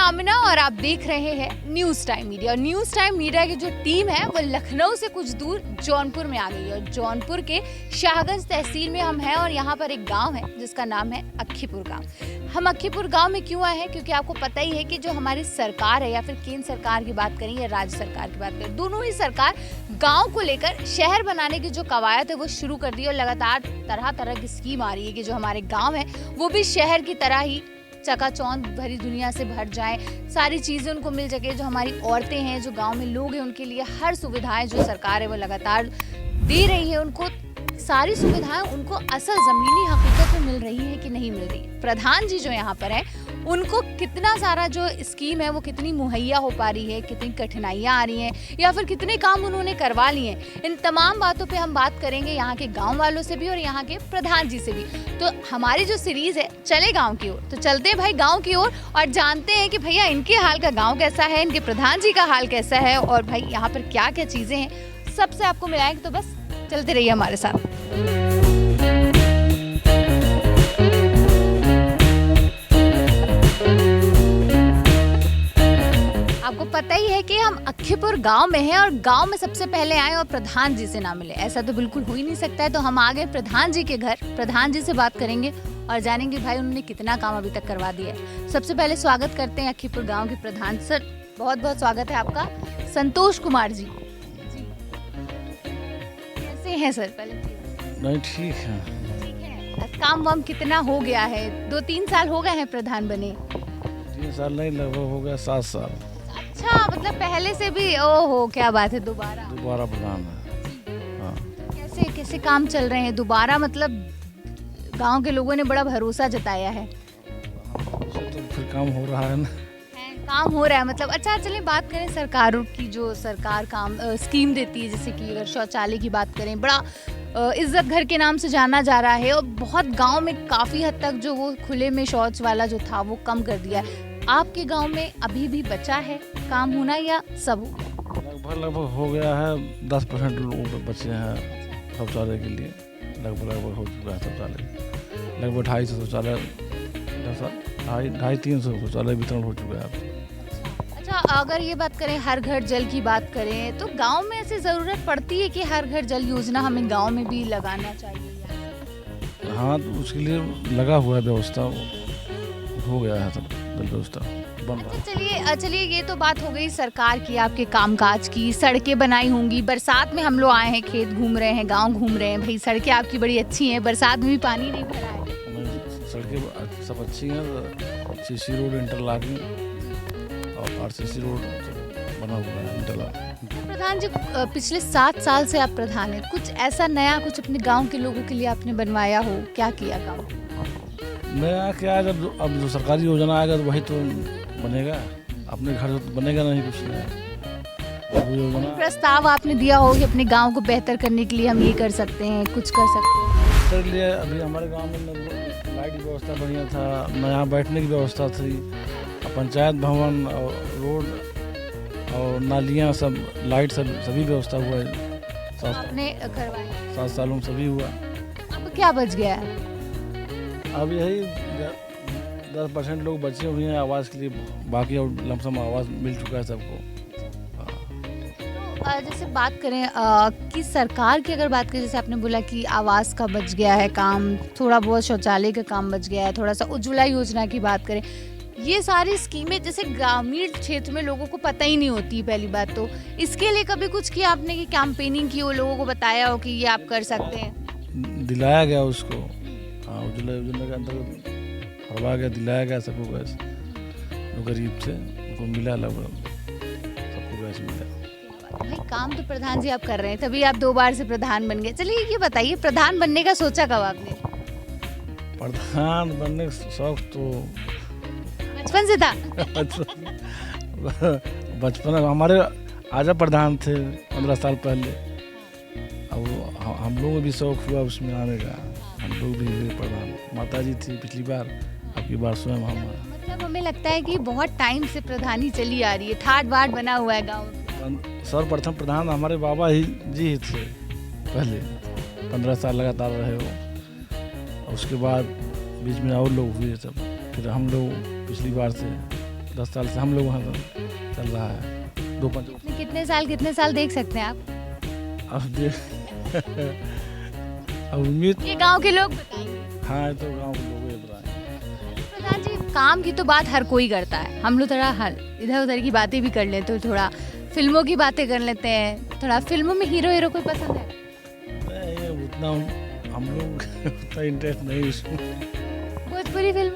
कामना और आप देख रहे हैं न्यूज़ टाइम मीडिया। और न्यूज़ टाइम मीडिया की जो टीम है वो लखनऊ से कुछ दूर जौनपुर में आ गई है। और जौनपुर के शाहगंज तहसील में हम हैं और यहाँ पर एक गांव है जिसका नाम है अक्खीपुर गांव। हम अक्खीपुर गांव में क्यों आए हैं, क्योंकि आपको पता ही है कि जो हमारी सरकार है या फिर केंद्र सरकार की बात करें या राज्य सरकार की बात करें, दोनों ही सरकार गाँव को लेकर शहर बनाने की जो कवायद है वो शुरू कर दी। और लगातार तरह तरह की स्कीम आ रही है कि जो हमारे गाँव है वो भी शहर की तरह ही चकाचौंध भरी दुनिया से भर जाए, सारी चीज़ें उनको मिल सके। जो हमारी औरतें हैं, जो गांव में लोग हैं, उनके लिए हर सुविधाएं जो सरकार है वो लगातार दे रही है। उनको सारी सुविधाएं उनको असल ज़मीनी हकीकत में मिल रही है कि नहीं मिल रही। प्रधान जी जो यहाँ पर है उनको कितना सारा जो स्कीम है वो कितनी मुहैया हो पा रही है, कितनी कठिनाइयाँ आ रही हैं या फिर कितने काम उन्होंने करवा लिए हैं, इन तमाम बातों पे हम बात करेंगे यहाँ के गांव वालों से भी और यहाँ के प्रधान जी से भी। तो हमारी जो सीरीज़ है चले गांव की ओर, तो चलते हैं भाई गांव की ओर और जानते हैं कि भैया इनके हाल का गांव कैसा है, इनके प्रधान जी का हाल कैसा है और भाई यहाँ पर क्या क्या चीज़ें हैं, सबसे आपको मिलाएंगे। तो बस चलते रहिए हमारे साथ। आपको पता ही है कि हम अक्खीपुर गांव में हैं और गांव में सबसे पहले आए और प्रधान जी से ना मिले, ऐसा तो बिल्कुल हो ही नहीं सकता है। तो हम आ गए प्रधान जी के घर, प्रधान जी से बात करेंगे और जानेंगे भाई उन्होंने कितना काम अभी तक करवा दिया है। सबसे पहले स्वागत करते हैं अक्खीपुर गांव के प्रधान सर, बहुत बहुत स्वागत है आपका, संतोष कुमार जी। कैसे हैं सर? पहले नहीं ठीक है। ठीक है। काम वाम कितना हो गया है? 2-3 साल हो गए हैं प्रधान बने? 3 साल नहीं, लगभग हो गया 7 साल। अच्छा, मतलब पहले से भी? ओहो क्या बात है, दोबारा प्रधान है। हाँ। कैसे कैसे काम चल रहे हैं दोबारा? मतलब गांव के लोगों ने बड़ा भरोसा जताया है। तो फिर काम हो रहा है ना। काम हो रहा है मतलब। अच्छा चलिए बात करें सरकारों की, जो सरकार काम स्कीम देती है, जैसे कि अगर शौचालय की बात करें, बड़ा इज्जत घर के नाम से जाना जा रहा है और बहुत गांव में काफ़ी हद तक जो वो खुले में शौच वाला जो था वो कम कर दिया है। आपके गांव में अभी भी बचा है काम होना या सब हो गया? लगभग हो गया है। 10% लोग बचे हैं शौचालय के लिए। लगभग हो चुका है शौचालय। लगभग 250 शौचालय, 250-300 शौचालय वितरण हो चुका है। अच्छा, अगर ये बात करें हर घर जल की बात करें, तो गांव में ऐसी ज़रूरत पड़ती है कि हर घर जल योजना हमें गांव में भी लगाना चाहिए? हाँ, तो उसके लिए लगा हुआ है, व्यवस्था हो गया है, सब व्यवस्था बन रहा है। चलिए ये तो बात हो गई सरकार की, आपके कामकाज की। सड़कें बनाई होंगी, बरसात में हम लोग आए हैं, खेत घूम रहे हैं, गांव घूम रहे हैं, भाई सड़कें आपकी बड़ी अच्छी हैं, बरसात में भी पानी नहीं भरा है? सड़कें सब अच्छी हैं। सीसी रोड, इंटरलॉकिंग और आरसीसी रोड बना हुआ है, इंटरलॉक। प्रधान जी, पिछले 7 साल से आप प्रधान हैं, कुछ ऐसा नया कुछ अपने गांव के लोगों के लिए आपने बनवाया हो? क्या किया गांव? नया क्या, जब अब जो सरकारी योजना आएगा तो वही तो बनेगा, अपने घर तो बनेगा नहीं कुछ नया। वो योजना प्रस्ताव आपने दिया हो कि अपने गांव को बेहतर करने के लिए हम ये कर सकते हैं, कुछ कर सकते हैं? कर लिए। अभी हमारे गांव में लाइट की व्यवस्था बढ़िया था, नया बैठने की व्यवस्था थी, पंचायत भवन और रोड और नालियाँ सब, लाइट सब, सभी व्यवस्था हुआ है। आपने करवाया? 7 सालों में सभी हुआ। अब क्या बच गया है? अब यही 10% लोग बचे हुए हैं आवास के लिए, बाकी और लमसम आवास मिल चुका है सबको। जैसे बात करें कि सरकार की अगर बात करें, जैसे आपने बोला कि आवास का बच गया है काम, थोड़ा बहुत शौचालय का काम बच गया है, थोड़ा सा उज्ज्वला योजना की बात करें, ये सारी स्कीमें जैसे ग्रामीण क्षेत्र में लोगों को पता ही नहीं होती। पहली बात तो इसके लिए कभी कुछ किया आपने कि कैंपेनिंग की हो, लोगों को बताया हो कि ये आप कर सकते हैं? दिलाया गया उसको। हाँ, उज्ज्वला योजना के अंतर्गत भरवा गया, दिलाया गया सबको गैस। जो गरीब थे उनको मिला, लगभग सबको गैस मिला। भाई काम तो प्रधान जी आप कर रहे हैं, तभी आप 2 बार से प्रधान बन गए। चलिए ये बताइए, प्रधान बनने का सोचा कब आपने? प्रधान बनने का शौक तो बचपन से था? बचपन हमारे आजा प्रधान थे 15 साल पहले। अब हम लोगों को भी शौक हुआ उसमें आने का, हम लोग भी हुए प्रधान। माता जी थी पिछली बार, अब की बार स्वयं हम। मतलब हमें लगता है कि बहुत टाइम से प्रधानी चली आ रही है, ठाट बाट बना हुआ है गाँव। सर्वप्रथम प्रधान हमारे बाबा जी ही थे पहले, 15 साल लगातार रहे वो। उसके बाद बीच में और लोग हुए सब, फिर हम लोग पिछली बार से 10 साल से हम लोग वहाँ चल रहा है 2-5। कितने साल देख सकते हैं आप? अब देख अब उम्मीद। ये गांव के लोग बताएंगे। हाँ तो गाँव के लोग ये बताएंगे। प्रधान जी, काम की तो बात हर कोई करता है, हम लोग थोड़ा इधर उधर की बातें भी कर लेते हैं, थोड़ा फिल्मों की बातें कर लेते हैं। थोड़ा फिल्मों में हीरो कोई पसंद है? नहीं, उतना हम लोग उतना इंटरेस्ट नहीं उसमें। भोजपुरी फिल्म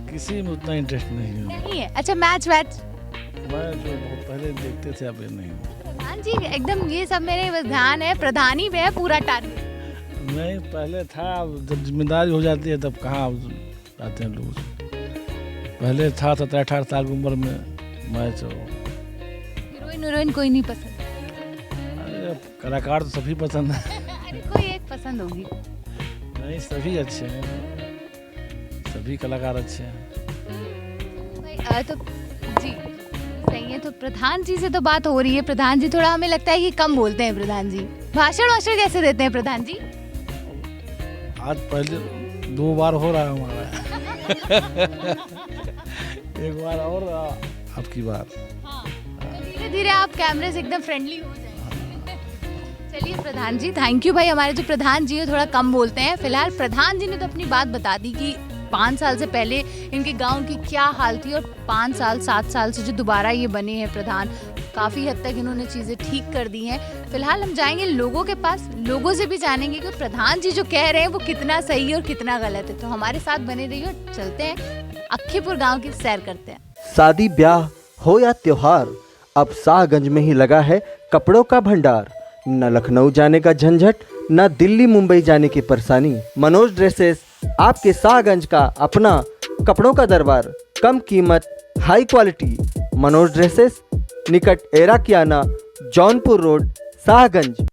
किसी में उतना इंटरेस्ट नहीं है। नहीं है? अच्छा, मैच मैं जो बहुत पहले देखते थे अब नहीं। प्रधान जी एकदम ये सब मेरे बस ध्यान है, प्रधानी पे है पूरा टारगेट। नहीं, पहले था, अब जब जिम्मेदारी हो जाती है तब कहाँ आते हैं लोग। पहले था 17-18 साल की उम्र में मैच। हीरोइन कोई नहीं पसंद? अरे कलाकार तो सभी पसंद है। अरे कोई एक पसंद होगी? नहीं, सभी अच्छे हैं, सभी कलाकार अच्छे हैं। तो जी सही है। तो प्रधान जी से तो बात हो रही है। प्रधान जी थोड़ा हमें लगता है कि कम बोलते हैं। प्रधान जी भाषण कैसे देते हैं प्रधान जी? आज पहले 2 बार हो रहा है हमारा। एक बार और आपकी बार। धीरे धीरे आप कैमरे से एकदम फ्रेंडली हो जाएंगे। चलिए प्रधान जी, थैंक यू भाई। हमारे जो प्रधान जी है थोड़ा कम बोलते हैं। फिलहाल प्रधान जी ने तो अपनी बात बता दी कि 5 साल से पहले इनके गांव की क्या हाल थी और 5 साल 7 साल से जो दोबारा ये बने हैं प्रधान, काफ़ी हद तक इन्होंने चीज़ें ठीक कर दी हैं। फिलहाल हम जाएंगे लोगों के पास, लोगों से भी जानेंगे कि प्रधान जी जो कह रहे हैं वो कितना सही है और कितना गलत है। तो हमारे साथ बने रहिए और चलते हैं अक्खीपुर गाँव की सैर करते हैं। शादी ब्याह हो या त्योहार, अब शाहगंज में ही लगा है कपड़ों का भंडार। न लखनऊ जाने का झंझट, न दिल्ली मुंबई जाने की परेशानी। मनोज ड्रेसेस आपके शाहगंज का अपना कपड़ों का दरबार। कम कीमत, हाई क्वालिटी। मनोज ड्रेसेस, निकट एरा कियाना, जौनपुर रोड, शाहगंज।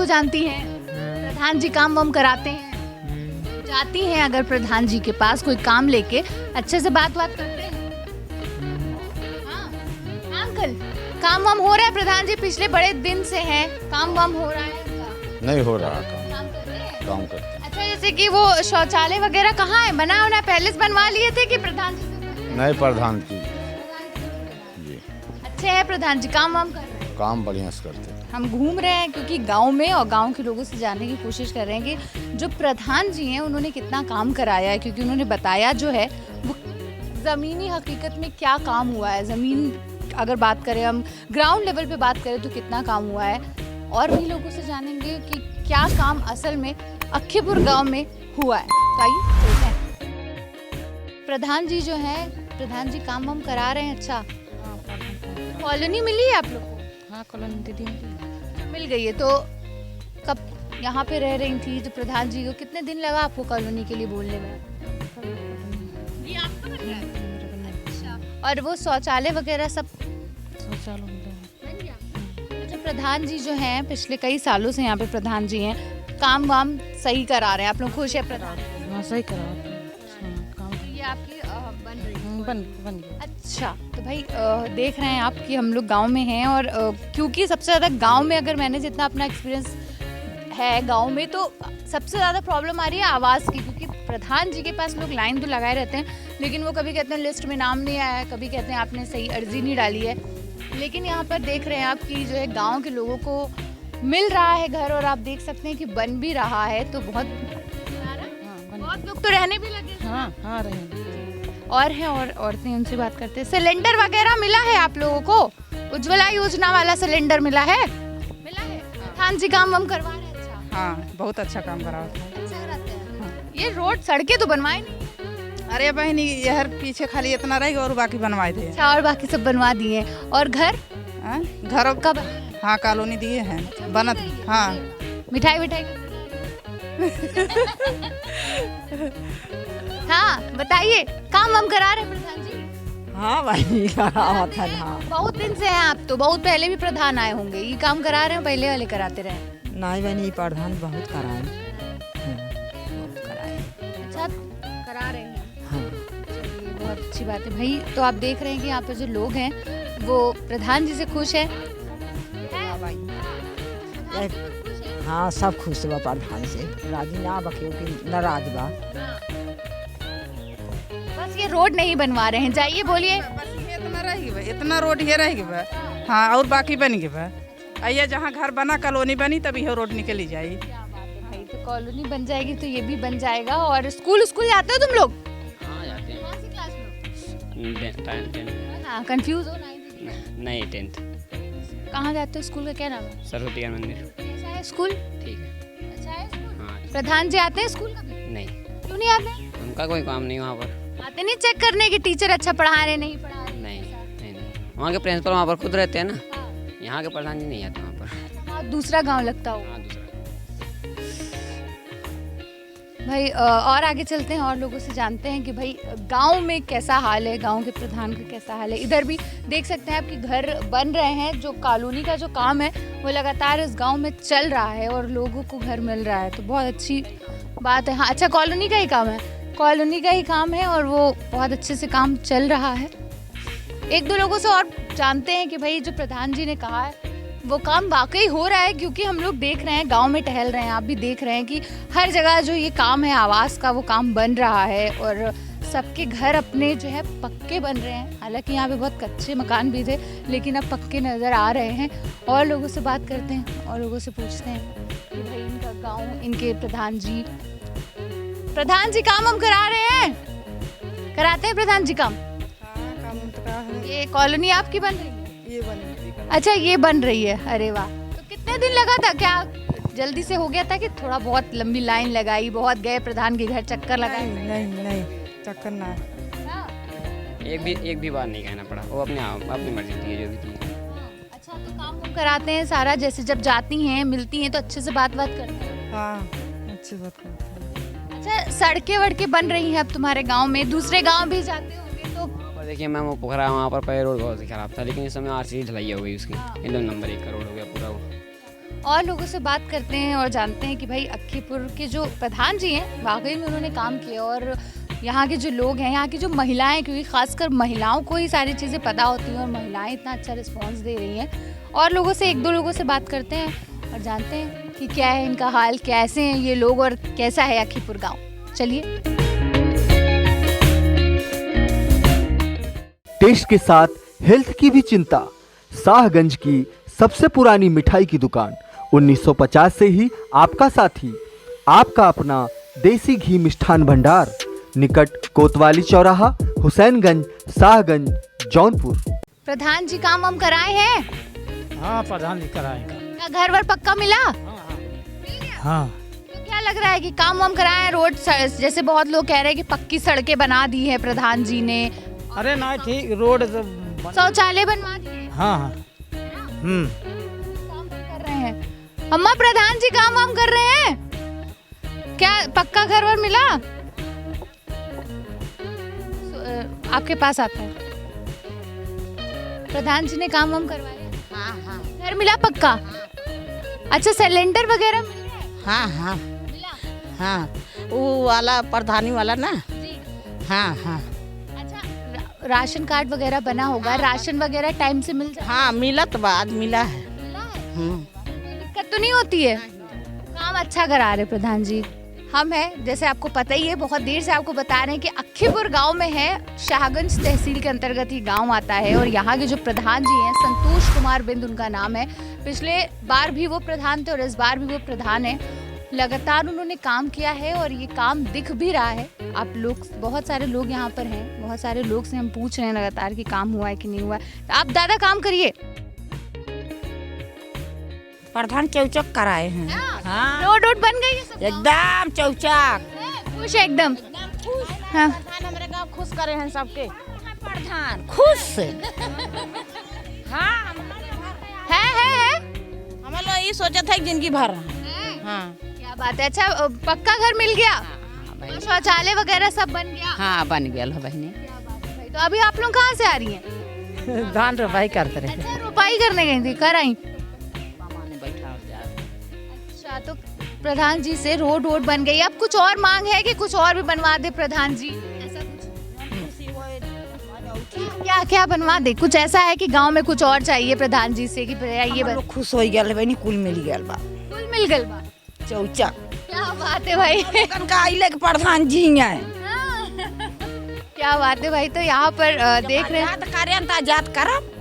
जानती हैं प्रधान जी काम वाम कराते हैं, जाती हैं अगर प्रधान जी के पास कोई काम लेके अच्छे से बात करते हैं। हाँ अंकल, काम वाम हो रहा है प्रधान जी? पिछले बड़े दिन से हैं, काम वाम हो रहा है? नहीं हो रहा काम कर रहे हैं? काम करते हैं। अच्छा, जैसे कि वो शौचालय वगैरह कहाँ है? बना होना पहले से बनवा लिए थे कि प्रधान जी से? नहीं, प्रधान की जी। अच्छे है प्रधान जी, काम वाम कर रहे हैं? काम बढ़िया से करते हैं। हम घूम रहे हैं क्योंकि गांव में और गांव के लोगों से जानने की कोशिश कर रहे हैं कि जो प्रधान जी हैं उन्होंने कितना काम कराया है, क्योंकि उन्होंने बताया जो है वो ज़मीनी हकीकत में क्या काम हुआ है। ज़मीन अगर बात करें, हम ग्राउंड लेवल पे बात करें तो कितना काम हुआ है, और भी लोगों से जानेंगे कि क्या काम असल में अक्खीपुर गाँव में हुआ है। तो आइए चलते हैं। प्रधान जी जो है, प्रधान जी काम वाम करा रहे हैं। अच्छा, कॉलोनी मिली है आप लोग को? हाँ, कॉलोनी दीदी मिल गई है। तो कब यहाँ पे रह रही थी तो प्रधान जी को कितने दिन लगा आपको कॉलोनी के लिए बोलने में? ये आपका बन रहा है? अच्छा, और वो शौचालय वगैरह सब शौचालय बन गया? अच्छा, प्रधान जी जो हैं पिछले कई सालों से यहाँ पे प्रधान जी हैं, काम वाम सही करा रहे हैं, आप लोग खुश है प्रधान? हाँ, सही करा काम। ये आपकी बन रही है? बन गया। अच्छा, तो भाई देख रहे हैं आप कि हम लोग गांव में हैं, और क्योंकि सबसे ज़्यादा गांव में, अगर मैंने जितना अपना एक्सपीरियंस है गांव में, तो सबसे ज़्यादा प्रॉब्लम आ रही है आवाज़ की। क्योंकि प्रधान जी के पास लोग लाइन तो लगाए रहते हैं, लेकिन वो कभी कहते हैं लिस्ट में नाम नहीं आया है, कभी कहते हैं आपने सही अर्जी नहीं डाली है। लेकिन यहाँ पर देख रहे हैं आप कि जो है गाँव के लोगों को मिल रहा है घर, और आप देख सकते हैं कि बन भी रहा है। तो बहुत लोग तो रहने भी लगे। हाँ रहेंगे और हैं और औरतें, उनसे बात करते हैं। सिलेंडर वगैरह मिला है आप लोगों को? उज्ज्वला योजना वाला सिलेंडर मिला है? मिला है। प्रधान जी काम वाम करवा रहे हैं? अच्छा, हाँ, बहुत अच्छा काम करा होता है। अच्छा कराते हैं। हाँ। ये रोड सड़कें तो बनवाए नहीं? अरे बहनी, यहर पीछे खाली इतना रहेगा और बाकी बनवाए थे। अच्छा, और बाकी सब बनवा दिए। और घर घर कब? हाँ, कॉलोनी दिए हैं। अच्छा, बनत। हाँ, मिठाई हाँ बताइए, काम वाम करा रहे हैं प्रधान जी? हाँ भाई, करा होता था। बहुत दिन से हैं आप तो, बहुत पहले भी प्रधान आए होंगे। ये काम करा रहे हैं, पहले वाले कराते रहे? नहीं बहनी, प्रधान बहुत कराए। अच्छा, करा रहे हैं। हाँ चलिए, बहुत अच्छी बात है भाई। तो आप देख रहे हैं कि यहाँ पे जो लोग हैं वो प्रधान जी से खुश हैं। हाँ सब खुश बा प्रधान से, राजी ना बकियो की नाराज बा। बस ये रोड नहीं बनवा रहे हैं, जाइए बोलिए। बस ये इतना रह गया, इतना रोड ये रह गया। हाँ और बाकी बन गया। आइए जहाँ घर बना कॉलोनी बनी तभी यह रोड निकली जाए। क्या बात है भाई, तो कॉलोनी बन जाएगी तो ये भी बन जाएगा। और स्कूल जाते हो तुम लोग? हाँ जाते हैं। कौन सी क्लास में? 10th। हाँ, कंफ्यूज हो 9th? नहीं 10th। कहाँ जाते हो? स्कूल का क्या नाम है? सरस्वती का मंदिर। कैसा है स्कूल? ठीक है। अच्छा है स्कूल? हाँ प्रधान जी आते हैं स्कूल कभी? नहीं, क्यों नहीं आते? उनका कोई काम नहीं वहाँ पर। आते नहीं चेक करने की टीचर अच्छा पढ़ा रहे नहीं पढ़ा रहे? नहीं नहीं नहीं, वहाँ के प्रिंसिपल वहाँ पर खुद रहते हैं ना। हाँ। यहाँ के प्रधान जी नहीं आते वहाँ पर। हाँ, दूसरा गांव लगता हो हाँ दूसरा। भाई। और आगे चलते हैं और लोगों से जानते हैं कि भाई गांव में कैसा हाल है, गांव के प्रधान का कैसा हाल है। इधर भी देख सकते हैं आपकी घर बन रहे हैं। जो कॉलोनी का जो काम है वो लगातार इस गांव में चल रहा है और लोगों को घर मिल रहा है, तो बहुत अच्छी बात है। हाँ अच्छा, कॉलोनी का ही काम है, कॉलोनी का ही काम है और वो बहुत अच्छे से काम चल रहा है। एक दो लोगों से और जानते हैं कि भाई जो प्रधान जी ने कहा है वो काम वाकई हो रहा है, क्योंकि हम लोग देख रहे हैं, गांव में टहल रहे हैं, आप भी देख रहे हैं कि हर जगह जो ये काम है आवास का वो काम बन रहा है और सबके घर अपने जो है पक्के बन रहे हैं। हालांकि यहाँ पे बहुत कच्चे मकान भी थे लेकिन अब पक्के नज़र आ रहे हैं। और लोगों से बात करते हैं और लोगों से पूछते हैं कि भाई इनका गाँव, इनके प्रधान जी काम हम करा रहे हैं, कराते हैं प्रधान जी काम? ये कॉलोनी आपकी बन रही है? ये बनी। अच्छा ये बन रही है, अरे वाह। तो कितने दिन लगा था? क्या जल्दी से हो गया था कि थोड़ा बहुत लंबी लाइन लगाई, बहुत गए प्रधान के घर, चक्कर लगाए? नहीं चक्कर ना। एक भी बार नहीं कहना पड़ा, वो अपनी मर्जी थी जो भी थी। अच्छा, तो काम हम कराते हैं सारा, जैसे जब जाती हैं मिलती हैं तो अच्छे से बात करते हैं? हाँ अच्छी बात करते हैं। अच्छा, सड़कें वड़कें बन रही हैं अब तुम्हारे गाँव में, दूसरे गाँव भी जाते होंगे तो? पर देखिए मैम, वो पोखरा वहाँ पर पहले रोड बहुत खराब था, लेकिन इस समय RC ढलाई हो गई उसकी, एकदम नंबर 1 का रोड हो गया पूरा वो। और लोगों से बात करते हैं और जानते हैं कि भाई अक्खीपुर के जो प्रधान जी हैं वाकई में उन्होंने काम किया। और यहाँ के जो लोग हैं, यहाँ की जो महिलाएं, क्योंकि खासकर महिलाओं को ही सारी चीज़ें पता होती हैं और महिलाएं इतना अच्छा रिस्पांस दे रही हैं। और लोगों से, एक दो लोगों से बात करते हैं और जानते हैं कि क्या है इनका हाल, कैसे हैं ये लोग और कैसा है अक्खीपुर गाँव। चलिए। टेस्ट के साथ हेल्थ की भी चिंता। शाहगंज की सबसे पुरानी मिठाई की दुकान, 1950 से ही आपका साथी, आपका अपना देसी घी मिष्ठान भंडार, निकट कोतवाली चौराहा, हुसैनगंज, शाहगंज, जौनपुर। प्रधान जी काम हम कराए हैं? हाँ प्रधान जी कराएगा। क्या घर वर पक्का मिला? हाँ तो क्या लग रहा है कि काम हम कराए हैं? रोड जैसे बहुत लोग कह रहे हैं कि पक्की सड़कें बना दी है प्रधान जी ने, अरे नहीं ठीक, रोड शौचालय बनवा दिए। हाँ काम कर रहे हैं। अम्मा प्रधान जी काम हम कर रहे हैं, क्या पक्का घर वर मिला? आपके पास आता है, प्रधान जी ने काम हम करवाया? हाँ घर मिला पक्का? अच्छा, सिलेंडर वगैरह मिल रहा है? हाँ मिला? हाँ वो वाला प्रधानी वाला ना। जी। हाँ अच्छा, राशन कार्ड वगैरह बना होगा, राशन वगैरह टाइम से मिल जाता हाँ मिला तो बाद मिला है। दिक्कत तो नहीं होती है? काम अच्छा करा रहे प्रधान जी। हम हैं, जैसे आपको पता ही है, बहुत देर से आपको बता रहे हैं कि अक्खीपुर गांव में है, शाहगंज तहसील के अंतर्गत ही गांव आता है। और यहाँ के जो प्रधान जी हैं, संतोष कुमार बिंद उनका नाम है। पिछले बार भी वो प्रधान थे और इस बार भी वो प्रधान है। लगातार उन्होंने काम किया है और ये काम दिख भी रहा है। आप लोग, बहुत सारे लोग यहाँ पर हैं, बहुत सारे लोग से हम पूछ रहे हैं लगातार कि काम हुआ है कि नहीं हुआ है। तो आप दादा काम करिए। प्रधान चौचक कराए हैं। हाँ रोड बन गई है सब? एकदम चौचक, खुश है एकदम। हाँ। प्रधान हमारे गाँव खुश करे हैं सबके। प्रधान खुश हाँ है। हम लोग ये सोचा था जिंदगी भर। हाँ क्या बात है। अच्छा, पक्का घर मिल गया? और शौचालय वगैरह सब बन गया? हाँ बन गया बहने। क्या बात है भाई। तो अभी आप लोग कहाँ से आ रही हैं? धान रोपाई करते रहे। अच्छा, रोपाई करने गई थी, कर आई? बैठा अच्छा, तो प्रधान जी से रोड बन गई, अब कुछ और मांग है कि कुछ और भी बनवा दे प्रधान जी? ऐसा कुछ क्या क्या बनवा दे? कुछ ऐसा है कि गांव में कुछ और चाहिए प्रधान जी से कि ये हम लोग खुश हो गए बनी, कुल मिल गया बा, कुल मिल गल बा। चौचा क्या बात है भाई। का आइले के प्रधान जी हैं। क्या बात है भाई। तो यहाँ पर देख रहे हैं याद करें तो याद करब।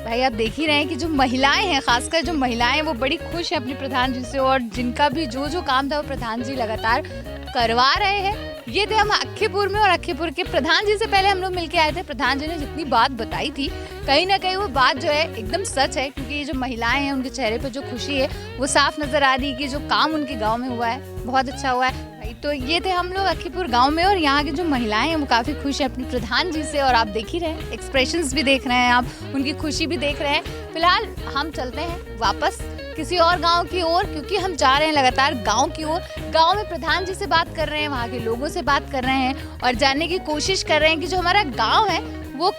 भाई आप देख ही रहे हैं कि जो महिलाएं हैं, खासकर जो महिलाएं हैं, वो बड़ी खुश हैं अपने प्रधान जी से, और जिनका भी जो काम था वो प्रधान जी लगातार करवा रहे हैं। ये थे हम अक्खीपुर में, और अक्खीपुर के प्रधान जी से पहले हम लोग मिलके आए थे। प्रधान जी ने जितनी बात बताई थी, कहीं ना कहीं वो बात जो है एकदम सच है, क्योंकि ये जो महिलाएं हैं उनके चेहरे पर जो खुशी है वो साफ नजर आ रही है कि जो काम उनके गाँव में हुआ है बहुत अच्छा हुआ है। तो ये थे हम लोग अक्खीपुर गांव में, और यहाँ की जो महिलाएं हैं वो काफ़ी खुश हैं अपने प्रधान जी से, और आप देख ही रहे हैं, एक्सप्रेशंस भी देख रहे हैं आप, उनकी खुशी भी देख रहे हैं। फिलहाल हम चलते हैं वापस किसी और गांव की ओर, क्योंकि हम जा रहे हैं लगातार गांव की ओर। गांव में प्रधान जी से बात कर रहे हैं, वहाँ के लोगों से बात कर रहे हैं, और जानने की कोशिश कर रहे हैं कि जो हमारा गाँव है वो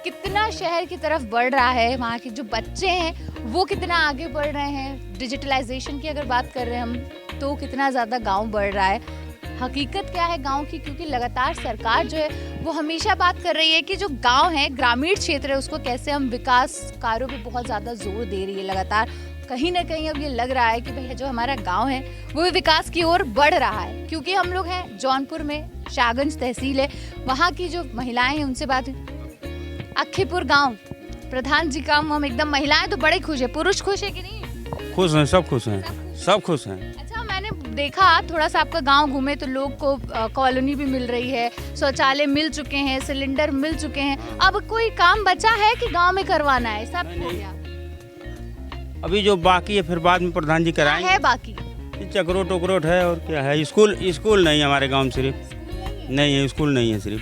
कितना शहर की तरफ बढ़ रहा है, वहाँ के जो बच्चे हैं वो कितना आगे बढ़ रहे हैं। डिजिटलाइजेशन की अगर बात कर रहे हैं हम, तो कितना ज़्यादा गांव बढ़ रहा है। हकीकत क्या है गांव की, क्योंकि लगातार सरकार जो है वो हमेशा बात कर रही है कि जो गांव है, ग्रामीण क्षेत्र है, उसको कैसे हम विकास कार्यों पे बहुत ज़्यादा जोर दे रही है लगातार। कहीं ना कहीं अब ये लग रहा है कि भैया जो हमारा गांव है वो भी विकास की ओर बढ़ रहा है, क्योंकि हम लोग हैं जौनपुर में, शाहगंज तहसील है, वहाँ की जो महिलाएं हैं उनसे बात। अक्खीपुर गाँव, प्रधान जी का हम एकदम, महिलाएं तो बड़े खुश है, पुरुष खुश है कि नहीं? खुश हैं, सब खुश हैं, सब खुश हैं। अच्छा, मैंने देखा थोड़ा सा आपका गांव घूमे तो लोग को कॉलोनी भी मिल रही है, शौचालय मिल चुके हैं, सिलेंडर मिल चुके हैं, अब कोई काम बचा है कि गांव में करवाना है? सब हो गया अभी जो बाकी है फिर बाद में प्रधान जी कराएंगे। है बाकी चक्रोट उकरोट है और क्या है। स्कूल नहीं हमारे गांव में, सिर्फ नहीं है, स्कूल नहीं है सिर्फ।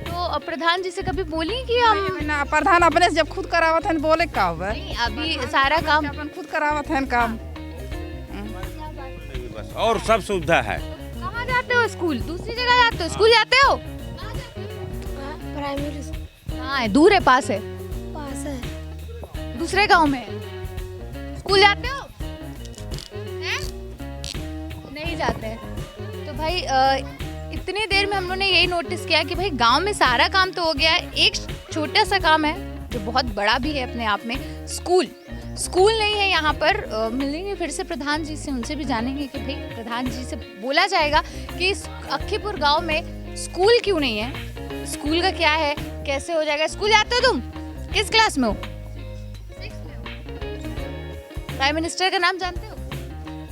तो प्रधान जी से कभी बोली कि हम ना, प्रधान अपने से जब खुद करावत है बोले का हुआ, अभी सारा काम अपन खुद करावत है काम। बस और सब सुविधा है। कहाँ जाते हो स्कूल? दूसरी जगह जाते हो? स्कूल जाते हो? प्राइमरी स्कूल कहाँ है? दूर है, पास है? पास है, दूसरे गांव में है। स्कूल जाते हो? हैं? नहीं जाते हैं। तो भाई इतनी देर में हम लोगों ने यही नोटिस किया कि भाई गांव में सारा काम तो हो गया है, एक छोटा सा काम है जो बहुत बड़ा भी है अपने आप में, स्कूल नहीं है यहाँ पर। मिलेंगे फिर से प्रधान जी से, उनसे भी जानेंगे कि भाई प्रधान जी से बोला जाएगा कि अक्खीपुर गांव में स्कूल क्यों नहीं है, स्कूल का क्या है, कैसे हो जाएगा। स्कूल जाते हो तुम? किस क्लास में हो? प्राइम मिनिस्टर का नाम जानते हो?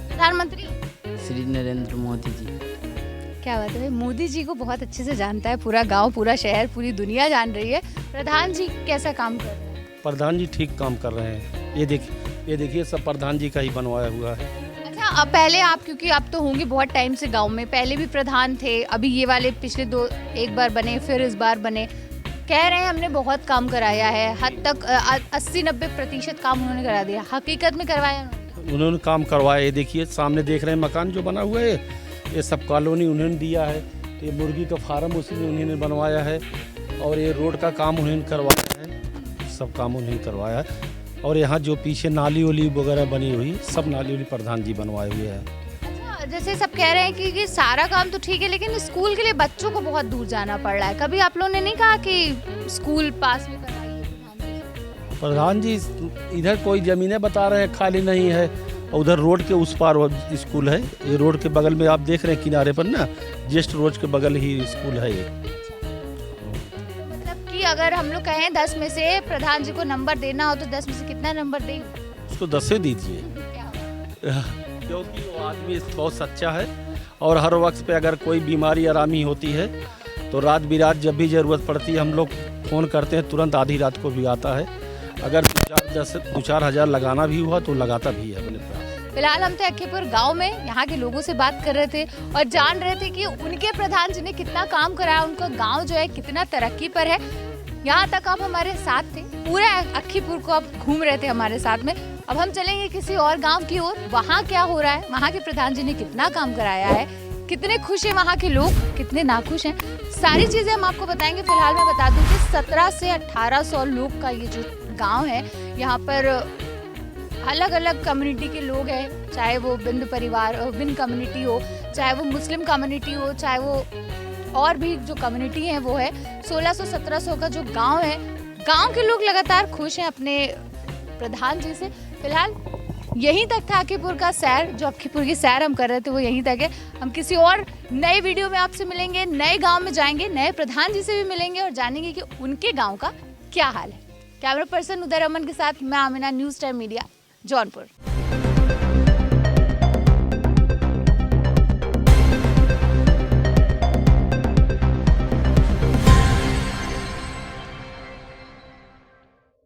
प्रधानमंत्री श्री नरेंद्र मोदी जी। क्या बात है भाई, मोदी जी को बहुत अच्छे से जानता है पूरा गांव, पूरा शहर, पूरी दुनिया जान रही है। प्रधान जी कैसा काम कर रहे हैं? प्रधान जी ठीक काम कर रहे हैं। ये देखिए सब प्रधान जी का ही बनवाया हुआ है। अच्छा, अब पहले आप, क्योंकि आप तो होंगे बहुत टाइम से गांव में, पहले भी प्रधान थे, अभी ये वाले पिछले एक बार बने, फिर इस बार बने, कह रहे हैं हमने बहुत काम कराया है, हद तक 80-90% काम उन्होंने करा दिया। हकीकत में करवाया उन्होंने काम करवाया। ये देखिए सामने देख रहे हैं मकान जो बना हुआ है, ये सब कॉलोनी उन्होंने दिया है। ये मुर्गी का फार्म उसी ने उन्होंने बनवाया है, और ये रोड का काम उन्होंने करवाया है, सब काम उन्होंने करवाया है। और यहाँ जो पीछे नाली वाली वगैरह बनी हुई, सब नाली वाली प्रधान जी बनवाए हुए हैं। अच्छा, जैसे सब कह रहे हैं कि ये सारा काम तो ठीक है, लेकिन स्कूल के लिए बच्चों को बहुत दूर जाना पड़ रहा है। कभी आप लोगों ने नहीं कहा कि स्कूल पास में करवाइए? प्रधान जी इधर कोई ज़मीनें बता रहे हैं खाली नहीं है, उधर रोड के उस पार स्कूल है। ये रोड के बगल में आप देख रहे हैं किनारे पर ना, जस्ट रोड के बगल ही स्कूल है ये। मतलब कि अगर हम लोग कहें 10 में से प्रधान जी को नंबर देना हो तो 10 में से कितना नंबर देंगे? उसको 10 से दीजिए, क्योंकि वो आदमी बहुत सच्चा है, और हर वक्त पे अगर कोई बीमारी आरामी होती है तो रात बिरात जब भी ज़रूरत पड़ती है हम लोग फ़ोन करते हैं, तुरंत आधी रात को भी आता है। अगर 2-4 हज़ार लगाना भी हुआ तो लगाता भी है अपने पास। फिलहाल हम तो अक्खीपुर गांव में यहाँ के लोगों से बात कर रहे थे और जान रहे थे कि उनके प्रधान जी ने कितना काम कराया, उनका गांव जो है कितना तरक्की पर है। यहाँ तक आप हमारे साथ थे, पूरे अक्खीपुर को आप घूम रहे थे हमारे साथ में। अब हम चलेंगे किसी और गांव की ओर, वहाँ क्या हो रहा है, वहाँ के प्रधान जी ने कितना काम कराया है, कितने खुश हैं वहाँ के लोग, कितने नाखुश हैं, सारी चीज़ें हम आपको बताएंगे। फिलहाल मैं बता दूँ कि 1700 से 1800 लोग का ये जो गाँव है, यहाँ पर अलग अलग कम्युनिटी के लोग हैं, चाहे वो बिंद परिवार बिंद कम्युनिटी हो, चाहे वो मुस्लिम कम्युनिटी हो, चाहे वो और भी जो कम्युनिटी है वो है। 1600-1700 का जो गांव है, गांव के लोग लगातार खुश हैं अपने प्रधान जी से। फिलहाल यहीं तक था अक्कीपुर का सैर, जो अक्कीपुर की सैर हम कर रहे थे वो यहीं तक है। हम किसी और नए वीडियो में आपसे मिलेंगे, नए गांव में जाएंगे, नए प्रधान जी से भी मिलेंगे और जानेंगे कि उनके गांव का क्या हाल है। कैमरा पर्सन उदय रमन के साथ मैं Amina, news time media, Jaunpur.